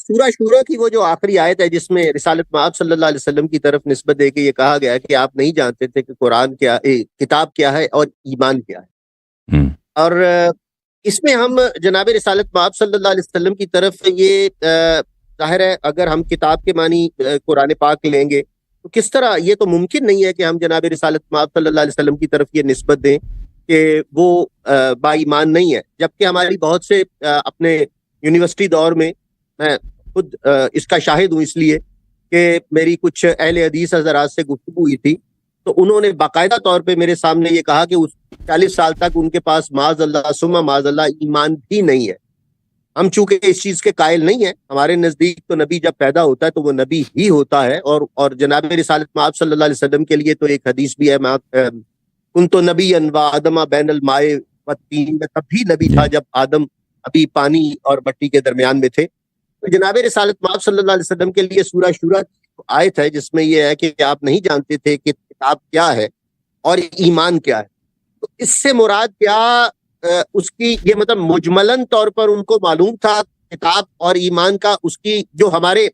سورہ شورا کی وہ جو آخری آیت ہے جس میں رسالت مآب صلی اللہ علیہ وسلم کی طرف نسبت دے کے یہ کہا گیا کہ آپ نہیں جانتے تھے کہ قرآن کیا کتاب کیا ہے اور ایمان کیا ہے، اور اس میں ہم جناب رسالت مآب صلی اللہ علیہ وسلم کی طرف یہ ظاہر ہے اگر ہم کتاب کے معنی قرآن پاک لیں گے تو کس طرح، یہ تو ممکن نہیں ہے کہ ہم جناب رسالت مآب صلی اللہ علیہ وسلم کی طرف یہ نسبت دیں کہ وہ با ایمان نہیں ہے، جبکہ ہماری بہت سے اپنے یونیورسٹی دور میں، میں خود اس کا شاہد ہوں اس لیے کہ میری کچھ اہل حدیث حضرات سے گفتگو ہوئی تھی، تو انہوں نے باقاعدہ طور پہ میرے سامنے یہ کہا کہ اس 40 سال تک ان کے پاس معاذ اللہ ثم معاذ اللہ ایمان بھی نہیں ہے۔ ہم چونکہ اس چیز کے قائل نہیں ہیں، ہمارے نزدیک تو نبی جب پیدا ہوتا ہے تو وہ نبی ہی ہوتا ہے، اور جناب رسالت مآب صلی اللہ علیہ وسلم کے لیے تو ایک حدیث بھی ہے، کنت نبیا و آدم بین الماء والطین، میں تب بھی نبی تھا جب آدم ابھی پانی اور مٹی کے درمیان میں تھے۔ تو جناب رسالت مآب صلی اللہ علیہ وسلم کے لیے سورہ شورا کی آیت ہے جس میں یہ ہے کہ آپ نہیں جانتے تھے کہ کتاب کیا ہے اور ایمان کیا ہے، تو اس سے مراد کیا اس کی یہ مطلب مجملاً طور پر ان کو معلوم تھا کتاب اور ایمان کا، اس کی جو ہمارے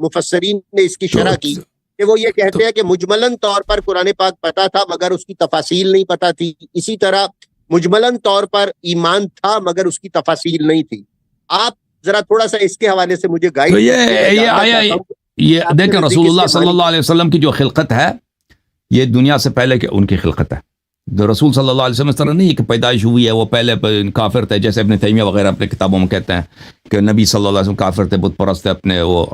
مفسرین نے اس کی شرح کی کہ وہ یہ کہتے ہیں کہ مجملاً طور پر قرآن پاک پتہ تھا مگر اس کی تفاصیل نہیں پتہ تھی، اسی طرح مجملاً طور پر ایمان تھا مگر اس کی تفاصیل نہیں تھی۔ آپ ذرا تھوڑا سا اس کے حوالے سے مجھے گائیڈ، یہ دیکھیں رسول اللہ صلی اللہ علیہ وسلم کی جو خلقت ہے یہ دنیا سے پہلے کہ ان کی خلقت ہے۔ جو رسول صلی اللہ علیہ وسلم اس طرح نہیں کہ پیدائش ہوئی ہے وہ پہلے کافر تھے، جیسے ابن تیمیہ وغیرہ اپنے کتابوں میں کہتے ہیں کہ نبی صلی اللہ علیہ وسلم کافر تھے، بت پرست تھے، اپنے وہ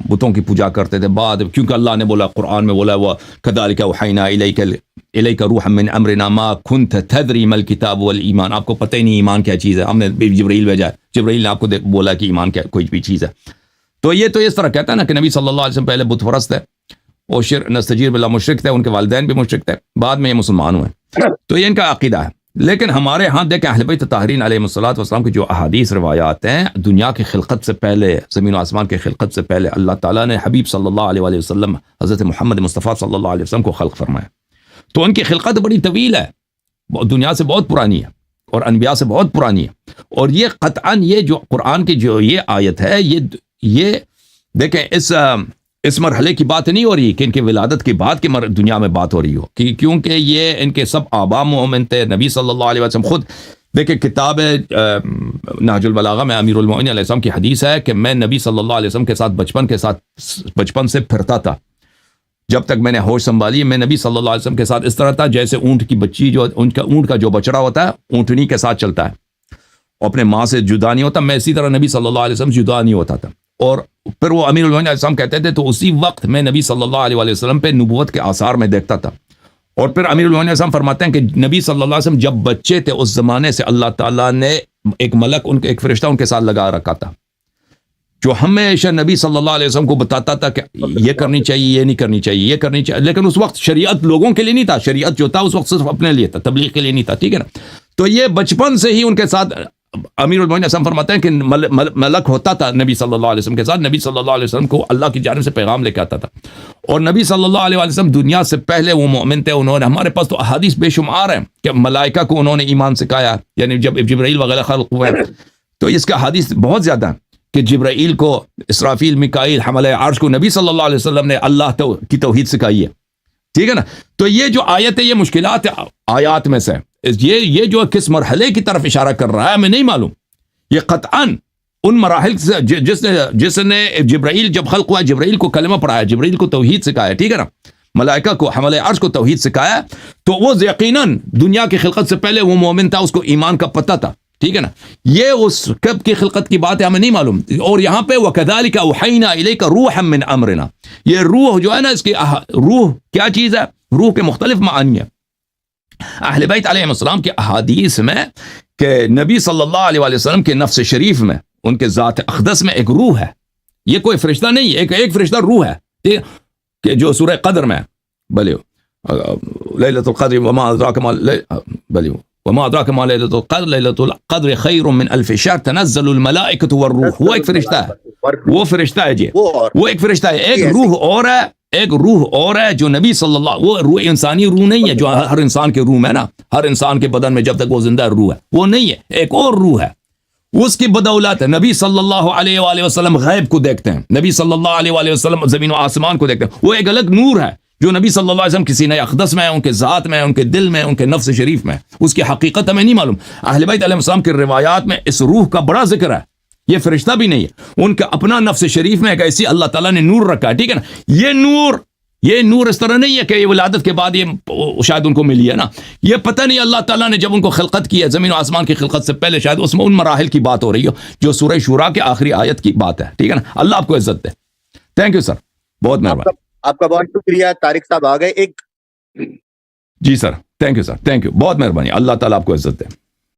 بتوں کی پوجا کرتے تھے، بعد کیونکہ اللہ نے بولا قرآن میں بولا وہ کذالک اوحینا الیک روحا من امرنا ما کنت تدری ما الکتاب والایمان، آپ کو پتہ ہی نہیں ایمان کیا چیز ہے، ہم نے جبرائیل بھیجا ہے، جبرائیل نے آپ کو بولا کہ ایمان کیا کوئی بھی چیز ہے۔ تو یہ تو اس طرح کہتا ہے نا کہ نبی صلی اللہ علیہ وسلم پہلے بت پرست ہے اور نستجیر باللہ مشرک تھے، ان کے والدین بھی مشرک تھے، بعد میں یہ مسلمان ہوئے، تو یہ ان کا عقیدہ ہے۔ لیکن ہمارے ہاں دیکھیں اہل بیت طاہرین علیہ الصلوۃ والسلام کی جو احادیث روایات ہیں، دنیا کی خلقت سے پہلے، زمین و آسمان کی خلقت سے پہلے اللہ تعالیٰ نے حبیب صلی اللہ علیہ وآلہ وسلم حضرت محمد مصطفیٰ صلی اللہ علیہ وسلم کو خلق فرمایا، تو ان کی خلقت بڑی طویل ہے، دنیا سے بہت پرانی ہے اور انبیاء سے بہت پرانی ہے، اور یہ قطعاً یہ جو قرآن کی جو یہ آیت ہے یہ دیکھیں اس مرحلے کی بات نہیں ہو رہی کہ ان کی ولادت کے بعد کی دنیا میں بات ہو رہی ہو، کیونکہ یہ ان کے سب آبا مومن تھے۔ نبی صلی اللہ علیہ وسلم خود دیکھیں کتاب نہج البلاغہ میں امیر المؤمنین علیہ السلام کی حدیث ہے کہ میں نبی صلی اللہ علیہ وسلم کے ساتھ بچپن سے پھرتا تھا، جب تک میں نے ہوش سنبھالی میں نبی صلی اللہ علیہ وسلم کے ساتھ اس طرح تھا جیسے اونٹ کی بچی جو اونٹ کا جو بچڑا ہوتا ہے اونٹنی کے ساتھ چلتا ہے، اپنے ماں سے جدا نہیں ہوتا، میں اسی طرح نبی صلی اللہ علیہ وسلم جدا نہیں ہوتا تھا۔ اور پھر وہ امیر المؤمنین علیہ السلام کہتے تھے تو اسی وقت میں نبی صلی اللہ علیہ وسلم پہ نبوت کے آثار میں دیکھتا تھا۔ اور پھر امیر المؤمنین علیہ السلام فرماتے ہیں کہ نبی صلی اللہ علیہ وسلم جب بچے تھے اس زمانے سے اللہ تعالیٰ نے ایک ملک ایک فرشتہ ان کے ساتھ لگا رکھا تھا جو ہمیشہ نبی صلی اللہ علیہ وسلم کو بتاتا تھا کہ یہ کرنی چاہیے، یہ نہیں کرنی چاہیے، یہ کرنی چاہیے، لیکن اس وقت شریعت لوگوں کے لیے نہیں تھا، شریعت جو تھا اس وقت صرف اپنے لیے تھا، تبلیغ کے لیے نہیں تھا، ٹھیک ہے نا۔ تو یہ بچپن سے ہی ان کے ساتھ امیر المؤمنین علیہ السلام فرماتے ہیں کہ ملک ہوتا تھا نبی صلی اللہ علیہ وسلم کے ساتھ، نبی صلی اللہ علیہ وسلم کو اللہ کی جانب سے پیغام لے کے آتا تھا، اور نبی صلی اللہ علیہ وسلم دنیا سے پہلے وہ مومن تھے، انہوں نے ہمارے پاس تو احادیث بے شمار ہیں کہ ملائکہ کو انہوں نے ایمان سکھایا، یعنی جب جبرائیل وغیرہ خلق ہوئے تو اس کا حدیث بہت زیادہ کہ جبرائیل کو، اسرافیل، میکائیل، حملہ عرش کو نبی صلی اللہ علیہ وسلم نے اللہ کی توحید سکھائی ہے، ٹھیک ہے نا۔ تو یہ جو آیت ہے یہ مشکلات آیات میں سے یہ جو کس مرحلے کی طرف اشارہ کر رہا ہے ہمیں نہیں معلوم، یہ قطعاً ان مراحل سے جس نے جبرائیل جب خلق ہوا جبرائیل کو کلمہ پڑھایا، جبرائیل کو توحید سکھایا، ٹھیک ہے نا، ملائکہ کو، حملہ عرش کو توحید سکھایا، تو وہ یقیناً دنیا کی خلقت سے پہلے وہ مومن تھا، اس کو ایمان کا پتہ تھا، ٹھیک ہے نا۔ یہ اس کب کی خلقت کی بات ہے ہمیں نہیں معلوم۔ اور یہاں پہ وَكَذَلِكَ أَوْحَيْنَا إِلَيْكَ رُوحًا مِّنْ أَمْرِنَا، یہ روح جو ہے نا، اس کی روح کیا چیز ہے؟ روح کے مختلف معانی ہیں۔ اہل بیت علیہ السلام کے احادیث میں کہ نبی صلی اللہ علیہ وسلم کے نفس شریف میں، ان کے ذات اقدس میں ایک روح ہے، یہ کوئی فرشتہ نہیں ہے، ایک فرشتہ روح ہے، ٹھیک ہے، کہ جو سورہ قدر میں بھلے لیلۃ القدر وما ادراک ما بھلے وما ادراک ما لیلۃ القدر، لیلۃ القدر خیر من الف شہر تنزل الملائکۃ والروح، وہ ایک فرشتہ ہے، وہ فرشتہ ہے جی، وہ ایک فرشتہ ہے۔ ایک روح اور ہے، ایک روح اور ہے جو نبی صلی اللہ، وہ روح انسانی روح نہیں ہے جو ہر انسان کے روح میں ہے نا، ہر انسان کے بدن میں جب تک وہ زندہ روح ہے وہ نہیں ہے، ایک اور روح ہے، اس کی بدولت ہے نبی صلی اللہ علیہ وآلہ وسلم غیب کو دیکھتے ہیں, نبی صلی اللہ علیہ وآلہ وسلم زمین و آسمان کو دیکھتے ہیں. وہ ایک الگ نور ہے جو نبی صلی اللہ علیہ وسلم کسی نے اقدس میں ہے, ان کے ذات میں ہے, ان کے دل میں, ان کے نفس شریف میں. اس کی حقیقت ہمیں نہیں معلوم. اہل بیت علیہ السلام کی روایات میں اس روح کا بڑا ذکر ہے. یہ فرشتہ بھی نہیں ہے, ان کا اپنا نفس شریف میں ایک ایسی اللہ تعالیٰ نے نور رکھا ہے. ٹھیک ہے نا, یہ نور اس طرح نہیں ہے کہ یہ ولادت کے بعد یہ شاید ان کو ملی ہے نا. یہ پتہ نہیں اللہ تعالیٰ نے جب ان کو خلقت کی ہے زمین و آسمان کی خلقت سے پہلے, شاید اس میں ان مراحل کی بات ہو رہی ہو جو سورہ شورا کے آخری آیت کی بات ہے. ٹھیک ہے نا, اللہ آپ کو عزت دے. تھینک یو سر, بہت مہربانی. آپ کا بہت شکریہ. طارق صاحب آ گئے. ایک جی sir, thank you sir, thank you, بہت مہربانی. اللہ تعالیٰ آپ کو عزت دے.